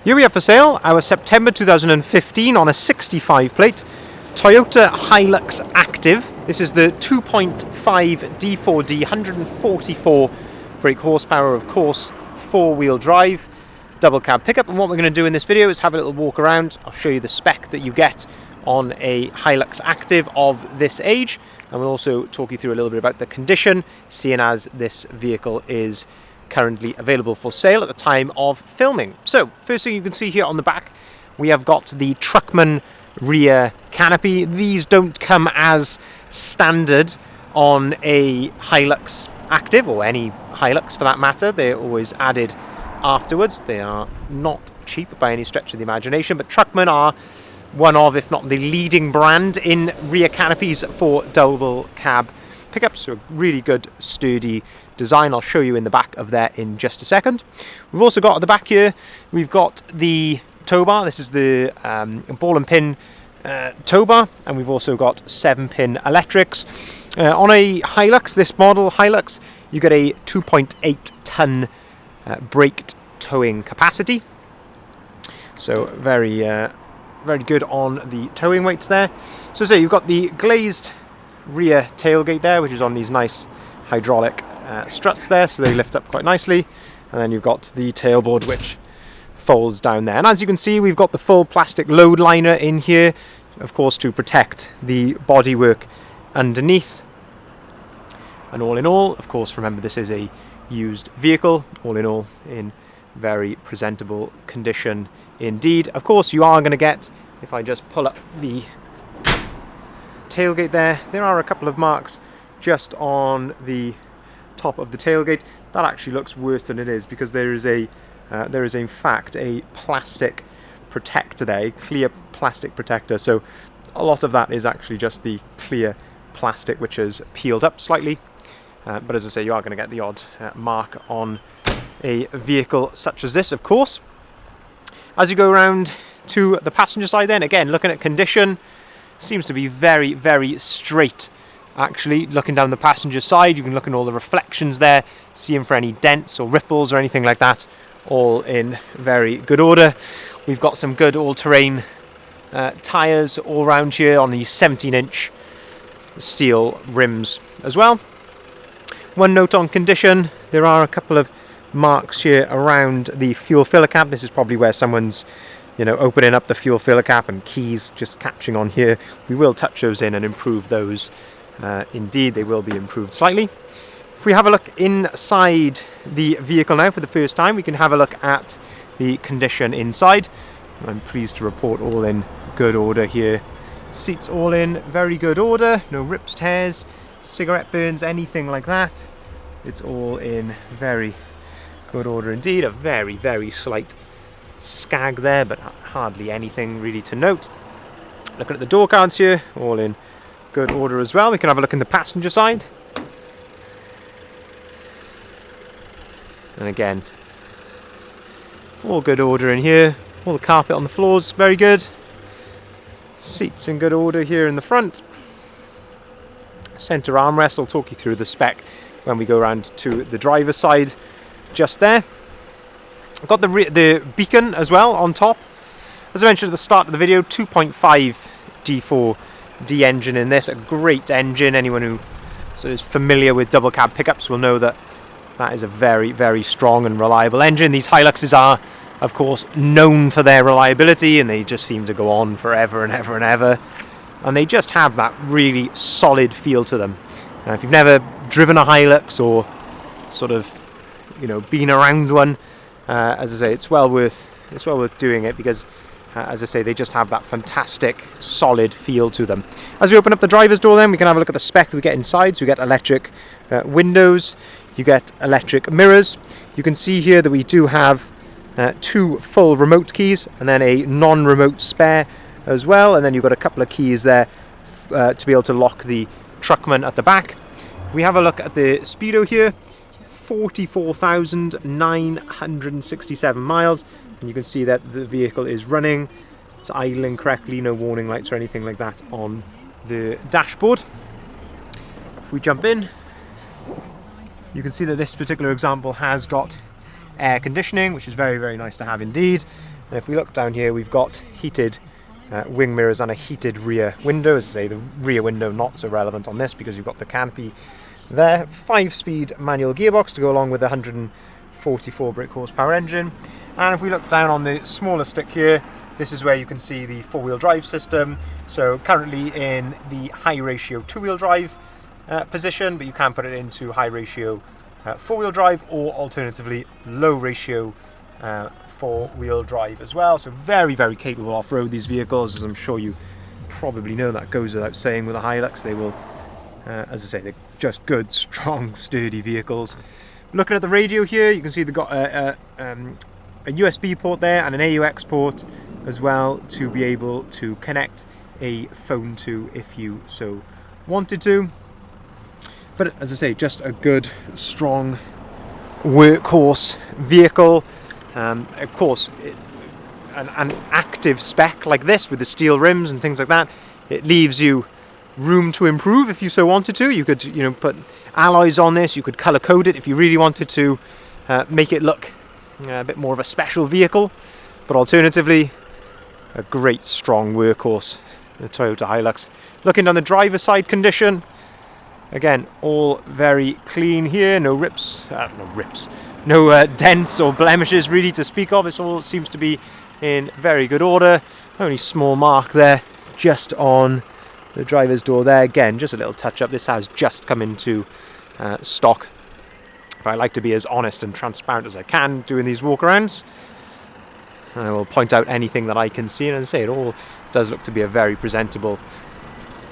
Here we have for sale our September 2015 on a 65 plate Toyota Hilux Active. This is the 2.5 D4D, 144 brake horsepower, of course, four-wheel drive, double cab pickup. And what we're going to do in this video is have a little walk around. I'll show you the spec that you get on a Hilux Active of this age, and we'll also talk you through a little bit about the condition, seeing as this vehicle is currently available for sale at the time of filming. So first thing you can see here on the back, we have got the Truckman rear canopy. These don't come as standard on a Hilux Active, or any Hilux for that matter. They're always added afterwards. They are not cheap by any stretch of the imagination, but Truckman are one of, if not the leading brand in rear canopies for double cab pickups. So a really good sturdy design. I'll show you in the back of there in just a second. We've also got at the back here, we've got the tow bar. This is the ball and pin tow bar, and we've also got 7-pin electrics. On a Hilux, this model Hilux, you get a 2.8 ton braked towing capacity. So very good on the towing weights there. So say you've got the glazed rear tailgate there, which is on these nice hydraulic struts there, so they lift up quite nicely. And then you've got the tailboard, which folds down there. And as you can see, we've got the full plastic load liner in here, of course, to protect the bodywork underneath. And all in all, of course, remember this is a used vehicle. All in all, in very presentable condition indeed. Of course, you are going to get, if I just pull up the tailgate there are a couple of marks just on the top of the tailgate. That actually looks worse than it is, because there is in fact a plastic protector there, a clear plastic protector. So a lot of that is actually just the clear plastic, which has peeled up slightly. But as I say, you are going to get the odd mark on a vehicle such as this, of course. As you go around to the passenger side then, again, looking at condition, seems to be very, very straight. Actually, looking down the passenger side, you can look at all the reflections there, seeing for any dents or ripples or anything like that, all in very good order. We've got some good all-terrain tyres all around here on these 17-inch steel rims as well. One note on condition, there are a couple of marks here around the fuel filler cap. This is probably where someone's opening up the fuel filler cap and keys just catching on here. We will touch those in and improve those. Indeed, they will be improved slightly. If we have a look inside the vehicle now for the first time, we can have a look at the condition inside. I'm pleased to report all in good order here. Seats all in very good order, no rips, tears, cigarette burns, anything like that. It's all in very good order indeed. A very, very slight scag there, but hardly anything really to note. Looking at the door cards here, all in good order as well. We can have a look in the passenger side. And again, all good order in here. All the carpet on the floors, very good. Seats in good order here in the front. Centre armrest, I'll talk you through the spec when we go around to the driver's side just there. I've got the beacon as well on top. As I mentioned at the start of the video, 2.5 D4D engine in this, a great engine. Anyone who is familiar with double cab pickups will know that that is a very, very strong and reliable engine. These Hiluxes are, of course, known for their reliability, and they just seem to go on forever and ever and ever. And they just have that really solid feel to them. If you've never driven a Hilux or sort of, been around one, as I say, it's well worth doing it, because as I say, they just have that fantastic solid feel to them. As we open up the driver's door then, we can have a look at the spec that we get inside. So we get electric windows, you get electric mirrors. You can see here that we do have 2 full remote keys and then a non-remote spare as well, and then you've got a couple of keys there to be able to lock the Truckman at the back. If we have a look at the speedo here, 44,967 miles, and you can see that the vehicle is running, it's idling correctly, no warning lights or anything like that on the dashboard. If we jump in, you can see that this particular example has got air conditioning, which is very, very nice to have indeed. And if we look down here, we've got heated wing mirrors and a heated rear window. As I say, the rear window not so relevant on this because you've got the canopy there. 5-speed manual gearbox to go along with the 144 brake horsepower engine. And if we look down on the smaller stick here, this is where you can see the 4-wheel drive system. So currently in the high ratio 2-wheel drive position, but you can put it into high ratio 4-wheel drive, or alternatively low ratio 4-wheel drive as well. So very, very capable off-road, these vehicles, as I'm sure you probably know. That goes without saying with a Hilux. They will, as I say, they're just good, strong, sturdy vehicles. Looking at the radio here, you can see they've got a USB port there and an AUX port as well to be able to connect a phone to if you so wanted to. But as I say, just a good, strong workhorse vehicle. Of course, an active spec like this with the steel rims and things like that, it leaves you room to improve if you so wanted to. You could, put alloys on this. You could color code it if you really wanted to make it look a bit more of a special vehicle. But alternatively, a great, strong workhorse, the Toyota Hilux. Looking down the driver's side condition, again, all very clean here. No rips, no dents or blemishes really to speak of. This all seems to be in very good order. Only small mark there just on the driver's door there. Again, just a little touch up. This has just come into stock. But I like to be as honest and transparent as I can doing these walkarounds. I will point out anything that I can see, and as I say, it all does look to be a very presentable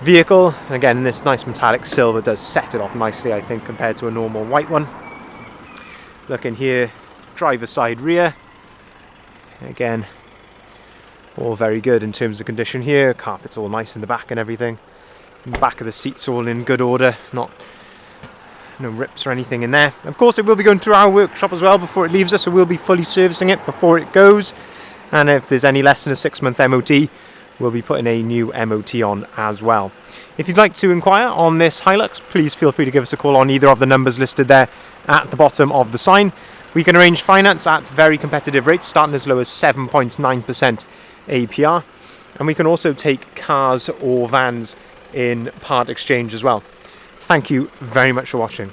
vehicle. And again, this nice metallic silver does set it off nicely, I think, compared to a normal white one. Looking here, driver side rear, again, all very good in terms of condition here. Carpet's all nice in the back and everything. The back of the seats all in good order, no rips or anything in there. Of course, it will be going through our workshop as well before it leaves us, so we'll be fully servicing it before it goes. And if there's any less than a 6-month MOT, we'll be putting a new MOT on as well. If you'd like to inquire on this Hilux, please feel free to give us a call on either of the numbers listed there at the bottom of the sign. We can arrange finance at very competitive rates, starting as low as 7.9% APR. And we can also take cars or vans in part exchange as well. Thank you very much for watching.